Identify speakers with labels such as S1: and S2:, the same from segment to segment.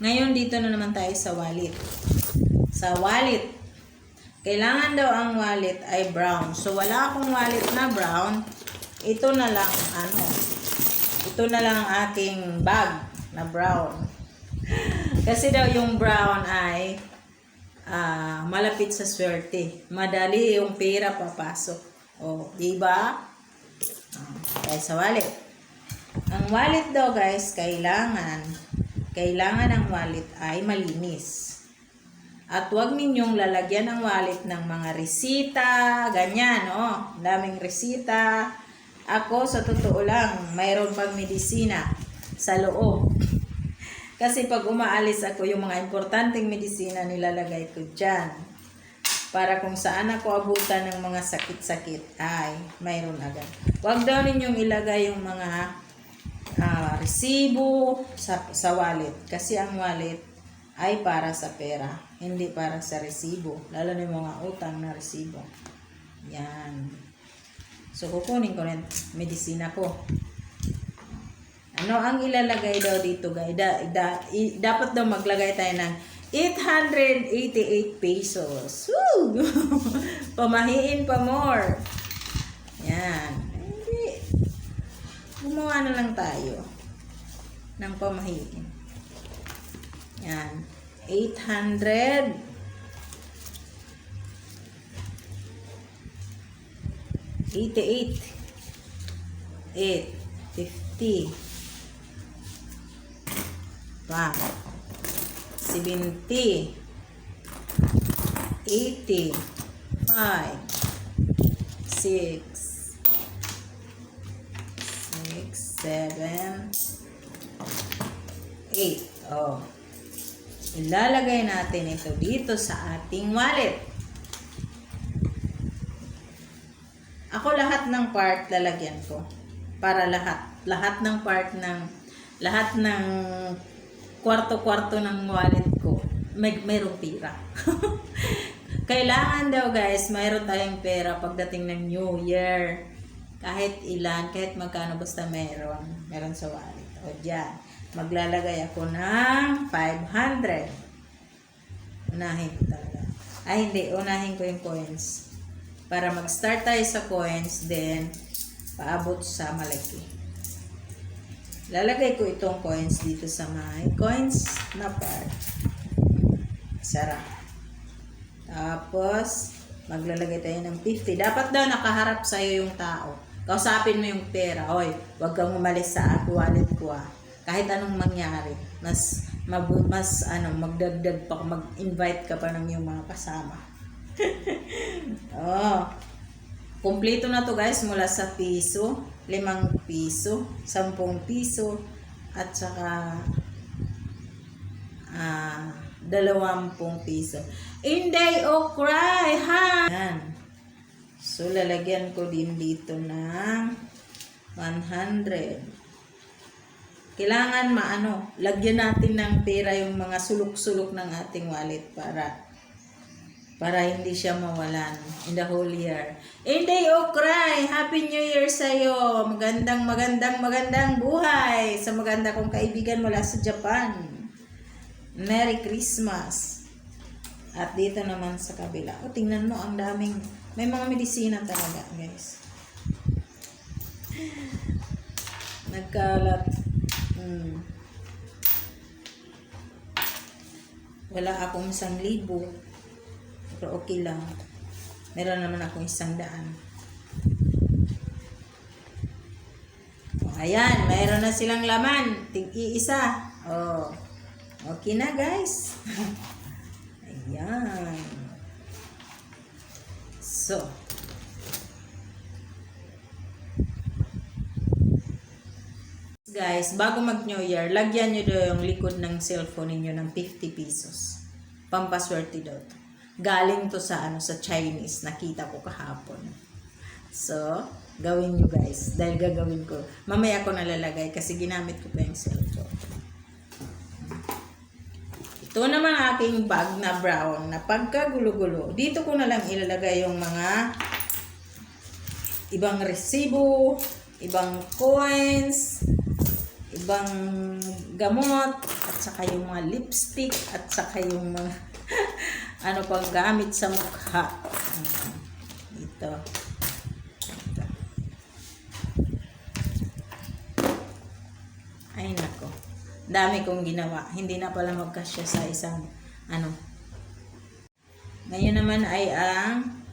S1: Ngayon, dito na naman tayo sa wallet. Sa wallet, kailangan daw ang wallet ay brown. So, wala akong wallet na brown. Ito na lang, ito na lang ang aking bag na brown. Kasi daw yung brown ay malapit sa swerte. Madali yung pera papasok. O, diba? Kaya sa wallet. Ang wallet daw guys, kailangan ang wallet ay malinis. At huwag ninyong lalagyan ng wallet ng mga resita, ganyan, daming resita. Ako, sa totoo lang, mayroon pang medisina sa loob. Kasi pag umaalis ako, yung mga importanteng medisina nilalagay ko dyan. Para kung saan ako abutan ng mga sakit-sakit, ay mayroon agad. Huwag daw ninyong ilagay yung mga resibo sa wallet. Kasi ang wallet ay para sa pera, hindi para sa resibo. Lalo na yung mga utang na resibo. Yan. So, kukunin ko na medisina ko. Ano ang ilalagay daw dito, guys? Dapat daw maglagay tayo ng 888 pesos. Woo! Pamahiin pa more. Yan. Hindi. Gumawa na lang tayo ng pamahiin. Yan. 800. 88. 850. 70. 80. 5. 6. 7. 8. Oh. Ilalagay natin ito dito sa ating wallet. Ako lahat ng part lalagyan ko. Para lahat ng part ng kwarto-kwarto ng wallet ko mayroong pera. Kailangan daw guys, mayroon tayong pera pagdating ng New Year. Kahit ilan, kahit magkano, basta meron sa wallet. O dyan, maglalagay ako ng 500. Unahin ko talaga. Ay hindi, unahin ko yung coins. Para mag-start tayo sa coins, then paabot sa malaki. Lalagay ko itong coins dito sa my coins na part. Sarap. Tapos, maglalagay tayo ng 50. Dapat daw nakaharap sa'yo yung tao. Kausapin mo yung pera. Oy, huwag kang umalis sa wallet ko Kahit anong mangyari. Magdagdag pa, mag-invite ka pa ng yung mga kasama. Kompleto na to guys, mula sa piso, 5 piso, 10 piso, at saka 20 piso. Inday o cry, ha? Yan. So, lalagyan ko din dito ng 100. Kailangan lagyan natin ng pera yung mga sulok-sulok ng ating wallet para hindi siya mawalan in the whole year. Inday o cry, Happy New Year sa'yo. Magandang buhay sa maganda kong kaibigan mula sa Japan. Merry Christmas. At dito naman sa kabila. Tingnan mo, ang daming, may mga medisina talaga, guys. Nagkalat. Wala akong 1,000. Pero okay lang. Meron naman akong 100. Ayan, mayroon na silang laman. Tig-iisa. Okay na guys. Ayan. So, guys, bago mag New Year, lagyan nyo daw yung likod ng cellphone ninyo ng 50 pesos. Pampaswerte daw to. Galing to sa Chinese, nakita ko kahapon. So, gawin nyo guys, dahil gagawin ko. Mamaya ko nalalagay kasi ginamit ko pa yung cellphone. Ito naman aking bag na brown na pagkagulo-gulo. Dito ko na lang ilalagay yung mga ibang resibo, ibang coins, ibang gamot, at saka yung mga lipstick, at saka yung mga ano pang gamit sa mukha. Dito. Ay nako. Dami kong ginawa. Hindi na pala magkasya sa isang ano. Ngayon naman ay ang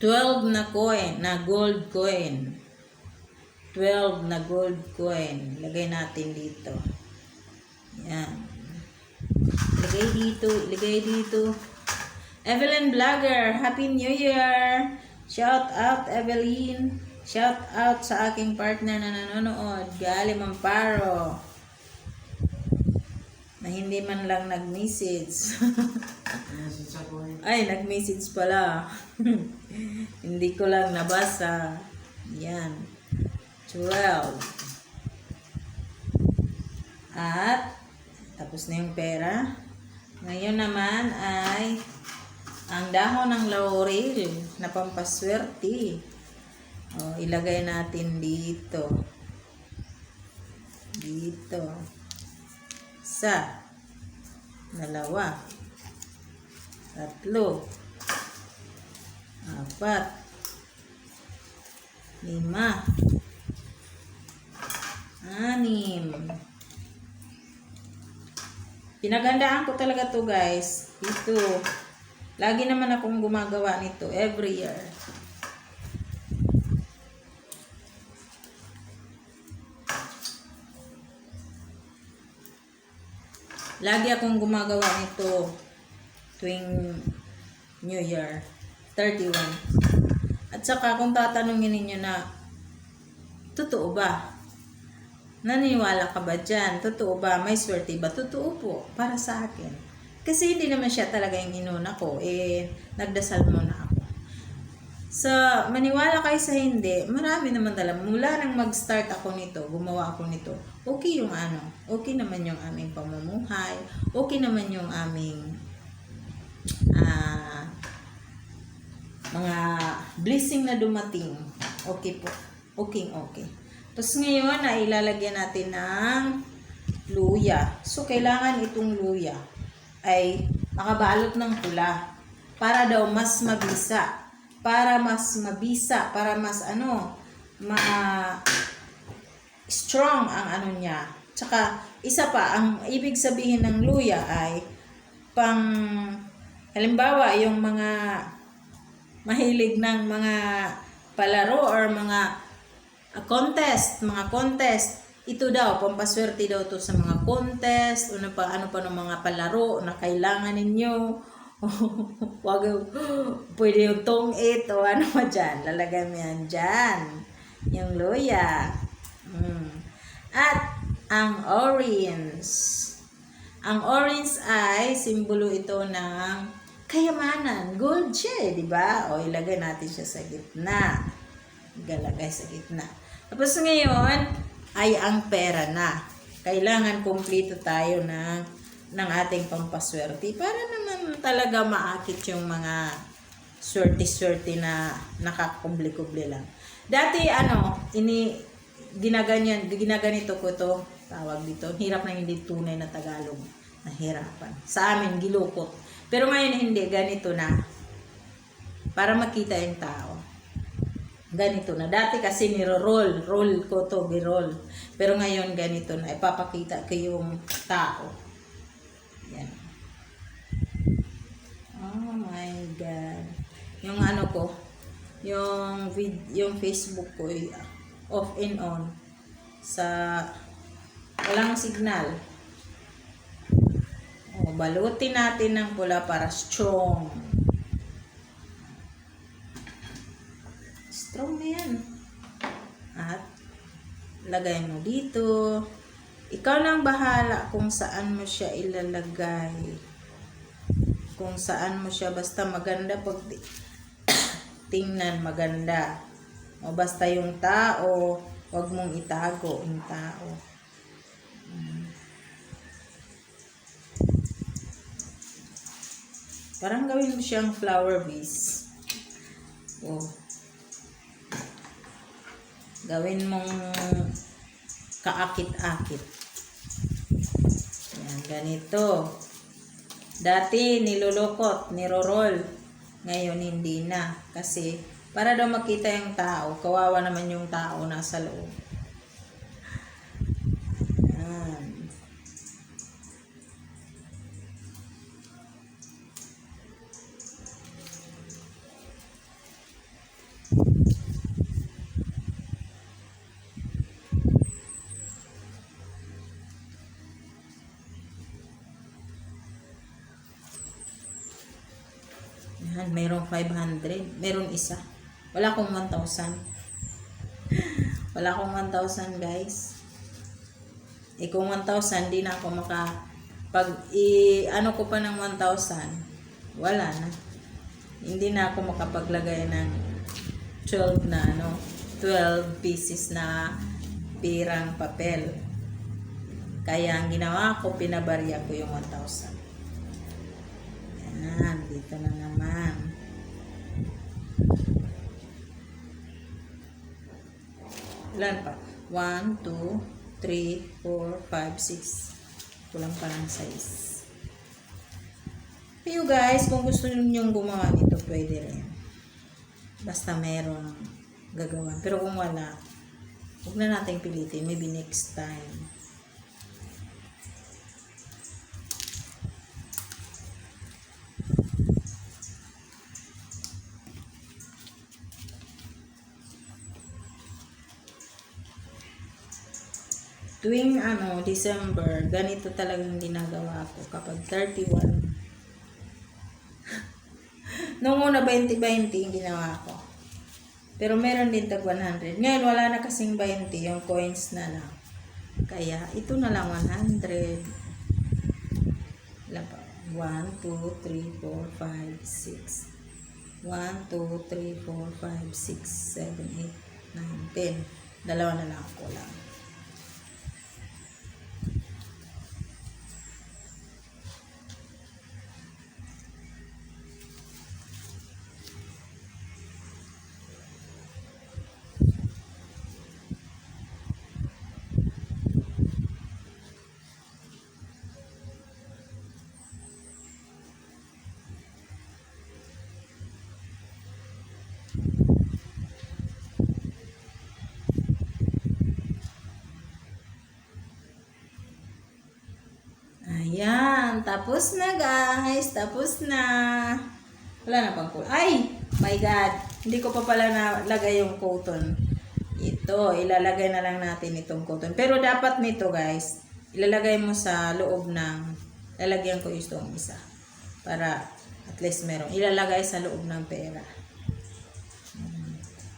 S1: 12 na coin, na gold coin. 12 na gold coin. Lagay natin dito. Yan. Ilagay dito. Evelyn Vlogger, Happy New Year! Shout out, Evelyn. Shout out sa aking partner na nanonood, Gali Mamparo. Na hindi man lang nag-message. Ay, nag-message pala. Hindi ko lang nabasa. Yan. 12. At, tapos na yung pera. Ngayon naman ay ang dahon ng laurel na pampaswerte. O, ilagay natin dito. Dito. Isa. Dalawa. Tatlo. Apat. Lima. Anim. Pinagandaan ko talaga to guys. Ito. Lagi naman akong gumagawa nito every year. Lagi akong gumagawa nito tuwing New Year 31. At saka kung tatanungin ninyo na totoo ba? Naniniwala ka ba dyan? Totoo ba? May swerte ba? Totoo po. Para sa akin. Kasi hindi naman siya talaga yung inuna ko. Nagdasal muna ako. Sa maniwala kayo sa hindi, marami naman talaga. Mula nang mag-start ako nito, gumawa ako nito, okay yung ano. Okay naman yung aming pamumuhay. Okay naman yung aming mga blessing na dumating. Okay po. Okay. Tapos ngayon ay ilalagyan natin ng luya. So, kailangan itong luya ay makabalot ng pula para daw mas mabisa. Para mas mabisa. Para mas strong ang ano niya. Tsaka, isa pa, ang ibig sabihin ng luya ay halimbawa, yung mga mahilig ng mga palaro or mga contest, ito daw, pampaswerte daw to sa mga contest, ano pa ng mga palaro na kailangan ninyo. Wag pwede yung tong-it o ano pa dyan. Lalagay mo yan dyan. Yung luya. At ang orange. Ang orange ay simbolo ito ng kayamanan. Gold siya di ba? O ilagay natin siya sa gitna. Ilalagay sa gitna. Tapos ngayon ay ang pera na. Kailangan kumpleto tayo ng ating pampaswerte para naman talaga maakit yung mga swerte-swerte na nakakumbli-kubli lang. Dati ginaganito ko to, tawag dito. Hirap na hindi tunay na Tagalog. Nahirapan. Sa amin, gilukot. Pero ngayon hindi, ganito na. Para makita yung tao. Ganito na. Dati kasi roll ko to, giroll. Pero ngayon ganito na. Ipapakita ko yung tao. Yan. Oh my God. Yung ko, yung Facebook ko, off and on. Walang signal. Balutin natin ng pula para strong. Strong na yan. At lagay mo dito. Ikaw nang bahala kung saan mo siya ilalagay. Kung saan mo siya, basta maganda pag tingnan, maganda. O basta yung tao, wag mong itago yung tao. Parang gawin mo siyang flower vase. Gawin mong kaakit-akit. Yan, ganito. Dati nilulukot, niroroll. Ngayon hindi na. Kasi para daw makita yung tao, kawawa naman yung tao nasa loob. Yan. Yan, mayroong 500. Mayroong isa. Wala akong 1,000. Wala akong 1,000 guys. Kung 1,000, di na ako pag ano ko pa ng 1,000, wala na. Hindi na ako makapaglagay ng 12 pieces na pirang papel. Kaya ang ginawa ko, pinabarya ko yung 1,000. Yan, dito na naman. Ilan pa? 1, 2, 3, 4, 5, 6. Kulang pa ng size. Pero guys, kung gusto niyo gumawa nito, pwede rin. Basta meron gagawin. Pero kung wala, huwag na natin pilitin. Maybe next time. Tuwing December, ganito talagang ginagawa ko kapag 31. Noong una 2020 yung ginawa ko. Pero meron din tag 100. Ngayon wala na kasing 20 yung coins na lang. Kaya ito na lang 100. Ilan pa? 1, 2, 3, 4, 5, 6. 1, 2, 3, 4, 5, 6, 7, 8, 9, 10. Dalawa na lang ako lang. Ayan, tapos na guys, tapos na. Wala na pang kulay. Ay, my God, hindi ko pa pala nalagay yung cotton. Ito, ilalagay na lang natin itong cotton. Pero dapat nito guys, ilalagay mo sa loob ng, lalagyan ko itong isa. Para at least meron. Ilalagay sa loob ng pera.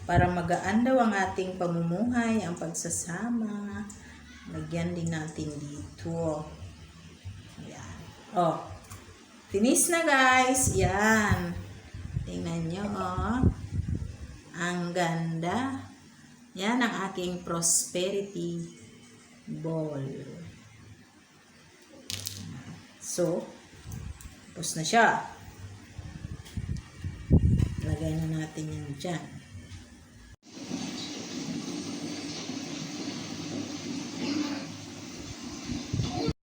S1: Para magaan daw ang ating pamumuhay, ang pagsasama. Lagyan din natin dito. Ayan. Oh. Finish na guys. Yan. Tingnan nyo oh. Ang ganda. Yan ang aking prosperity ball. So, tapos na siya. Lagay na natin yan dyan.